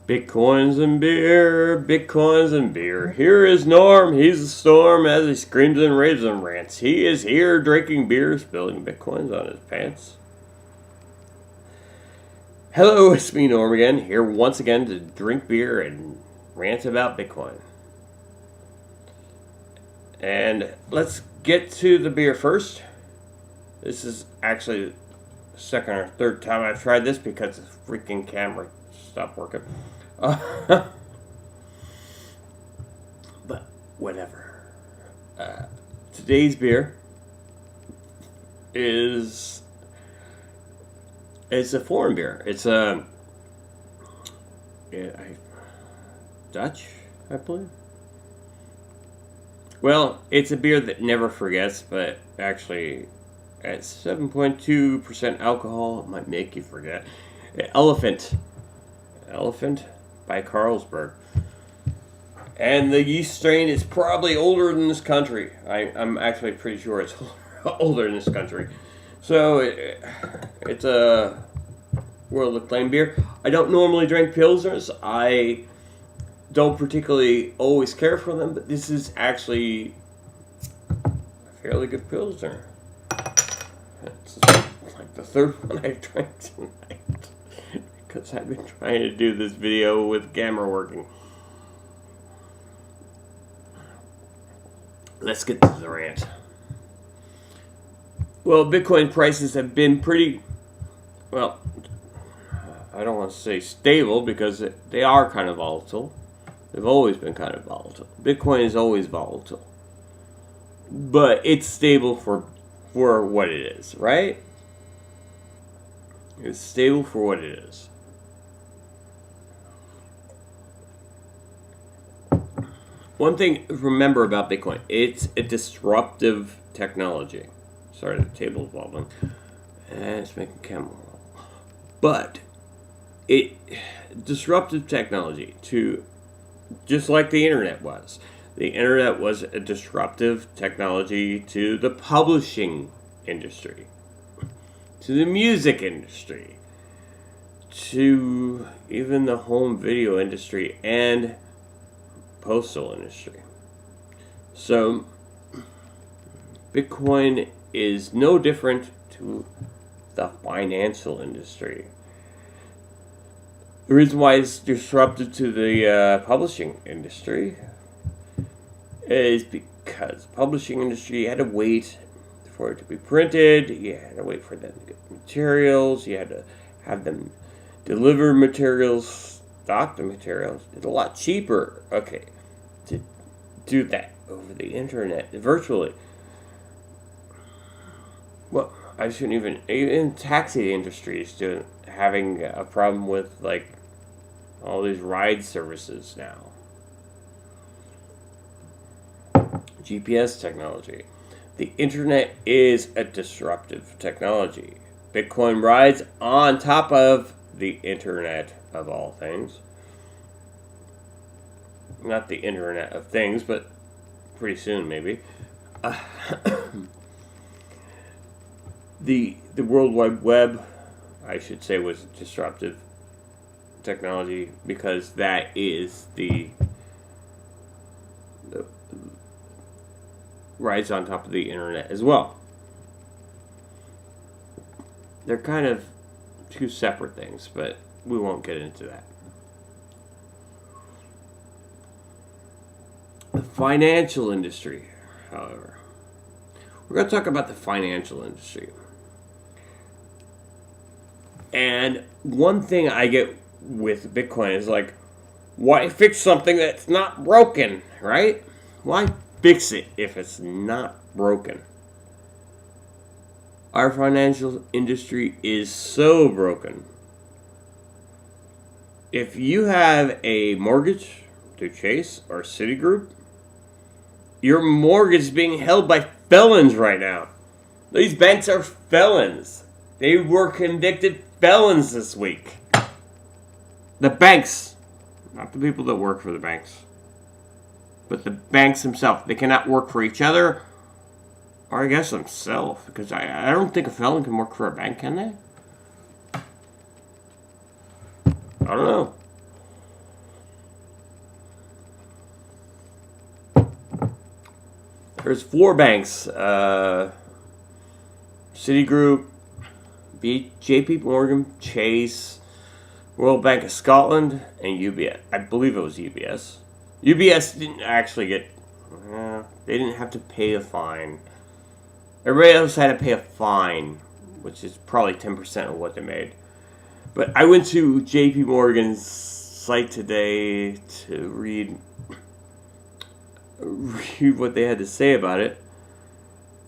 Bitcoins and beer, bitcoins and beer. Here is Norm, he's a storm as he screams and raves and rants. He is here drinking beer, spilling bitcoins on his pants. Hello, it's me Norm again, here once again to drink beer and rant about Bitcoin. And let's get to the beer first. This is actually the second or third time I've tried this because the freaking camera stopped working. But whatever. Today's beer is a foreign beer. It's Dutch, I believe. Well, it's a beer that never forgets, but actually at 7.2% alcohol, it might make you forget. Elephant by Carlsberg. And the yeast strain is probably older than this country. I'm actually pretty sure it's older than this country. So it's a world acclaimed beer. I don't normally drink Pilsners. I don't particularly always care for them, but this is actually a fairly good Pilsner. It's like the third one I've drank tonight. Because I've been trying to do this video with camera working. Let's get to the rant. Well, Bitcoin prices have been pretty, well, I don't want to say stable because they are kind of volatile. They've always been kind of volatile. Bitcoin is always volatile. But it's stable for what it is, right? It's stable for what it is. One thing to remember about Bitcoin, it's a disruptive technology. Sorry, the table's wobbling. And it's making camera. But disruptive technology to, just like the internet was. The internet was a disruptive technology to the publishing industry, to the music industry, to even the home video industry and postal industry. So Bitcoin is no different to the financial industry. The reason why it's disrupted to the publishing industry is because the publishing industry had to wait for it to be printed, you had to wait for them to get materials, you had to have them deliver materials, stock the materials. It's a lot cheaper, to do that over the internet, virtually. Well, I shouldn't even taxi industry is having a problem with like all these ride services now. GPS technology. The internet is a disruptive technology. Bitcoin rides on top of the internet of all things. Not the internet of things, but pretty soon maybe. The World Wide Web, I should say, was disruptive technology because that is the rides on top of the internet as well. They're kind of two separate things, but we won't get into that. The financial industry, however. We're going to talk about the financial industry. And one thing I get with Bitcoin is like, why fix something that's not broken, right? Why fix it if it's not broken? Our financial industry is so broken. If you have a mortgage through Chase or Citigroup, your mortgage is being held by felons right now. These banks are felons. They were convicted felons this week. The banks, not the people that work for the banks, but the banks themselves. They cannot work for each other, or I guess themselves, because I don't think a felon can work for a bank, can they? I don't know. There's 4 banks. Citigroup, JP Morgan, Chase, Royal Bank of Scotland, and UBS. I believe it was UBS. UBS didn't actually get... they didn't have to pay a fine. Everybody else had to pay a fine, which is probably 10% of what they made. But I went to JP Morgan's site today to read what they had to say about it.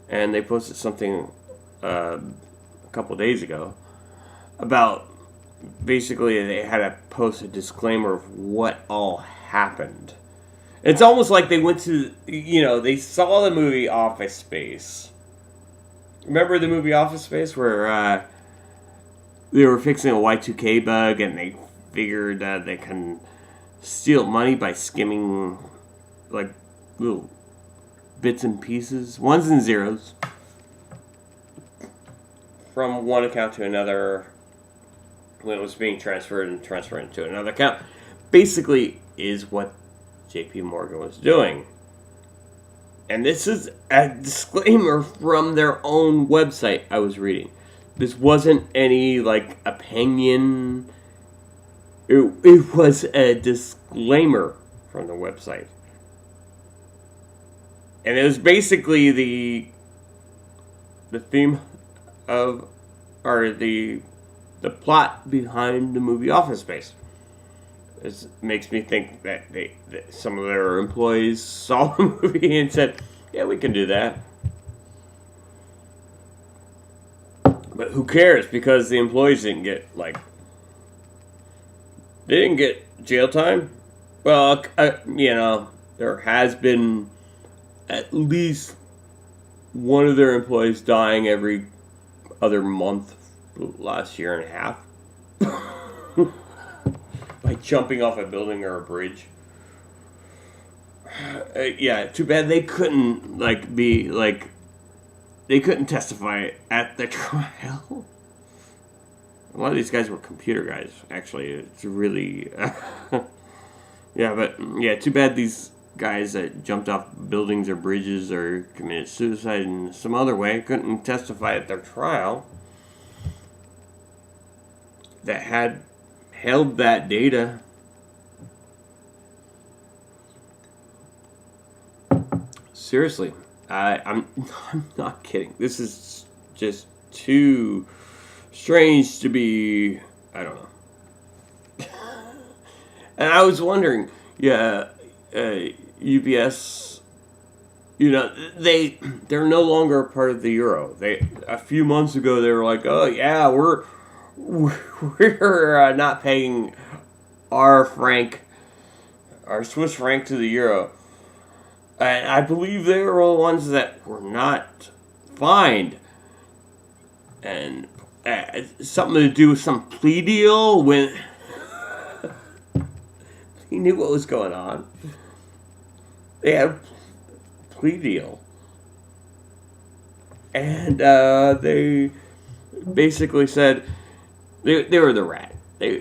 And they posted something a couple days ago about basically they had to post a disclaimer of what all happened. It's almost like they went to, they saw the movie Office Space. Remember the movie Office Space where they were fixing a Y2K bug and they figured they can steal money by skimming like little bits and pieces, ones and zeros, from one account to another when it was being transferred and transferred into another account. Basically is what JP Morgan was doing. And this is a disclaimer from their own website I was reading. This wasn't any, opinion. It was a disclaimer from the website. And it was basically the theme of, or the plot behind the movie Office Space. It makes me think that some of their employees saw the movie and said, yeah, we can do that. But who cares? Because the employees didn't get, they didn't get jail time. Well, there has been at least one of their employees dying every other month last year and a half. By jumping off a building or a bridge. Yeah, too bad they couldn't, they couldn't testify at the trial. A lot of these guys were computer guys, actually. It's really... too bad these guys that jumped off buildings or bridges or committed suicide in some other way couldn't testify at their trial that had held that data. Seriously, I'm not kidding. This is just too strange to be, I don't know. And I was wondering, UBS, they're no longer a part of the euro. A few months ago they were like, oh yeah, we're not paying our Swiss franc to the euro. And I believe they were the ones that were not fined. And something to do with some plea deal when he knew what was going on. They had a plea deal. And they basically said they were the rat. They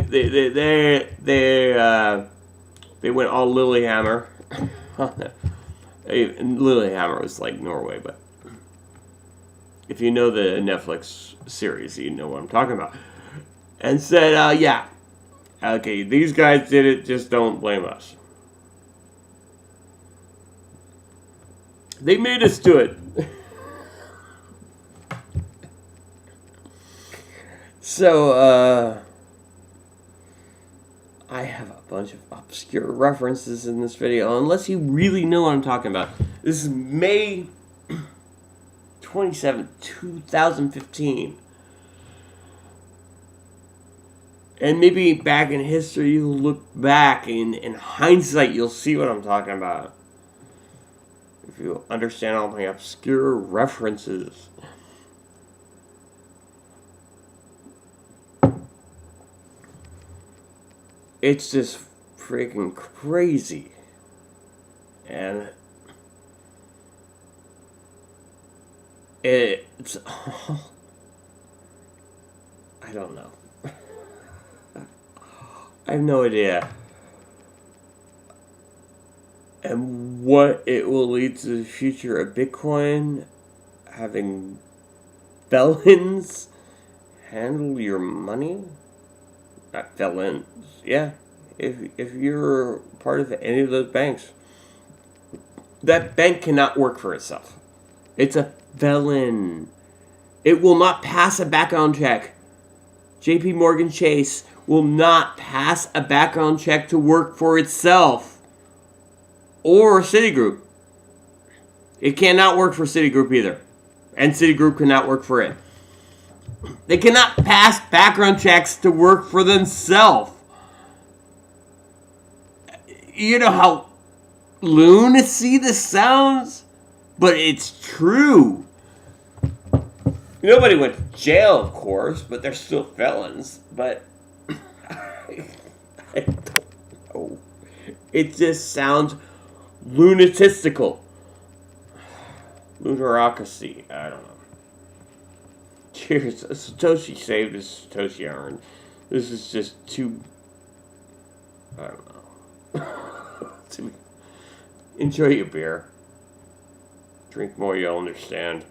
went all Lilyhammer. Lilyhammer was like Norway, but if you know the Netflix series, you know what I'm talking about. And said, okay, these guys did it, just don't blame us. They made us do it. So, I have a bunch of obscure references in this video, unless you really know what I'm talking about. This is May 27th, 2015. And maybe back in history, you'll look back, in hindsight, you'll see what I'm talking about. If you understand all my obscure references. It's just freaking crazy. And it's I don't know. I have no idea. And what it will lead to the future of Bitcoin, having felons handle your money? Not felons. Yeah. If you're part of any of those banks, that bank cannot work for itself. It's a felon. It will not pass a background check. JP Morgan Chase will not pass a background check to work for itself. Or Citigroup. It cannot work for Citigroup either. And Citigroup cannot work for it. They cannot pass background checks to work for themselves. You know how lunacy this sounds? But it's true. Nobody went to jail, of course, but they're still felons. But I don't know. It just sounds lunatistical. Lunarocracy. I don't know. Cheers. Satoshi saved is Satoshi earned. This is just too... I don't know. Enjoy your beer. Drink more, you'll understand.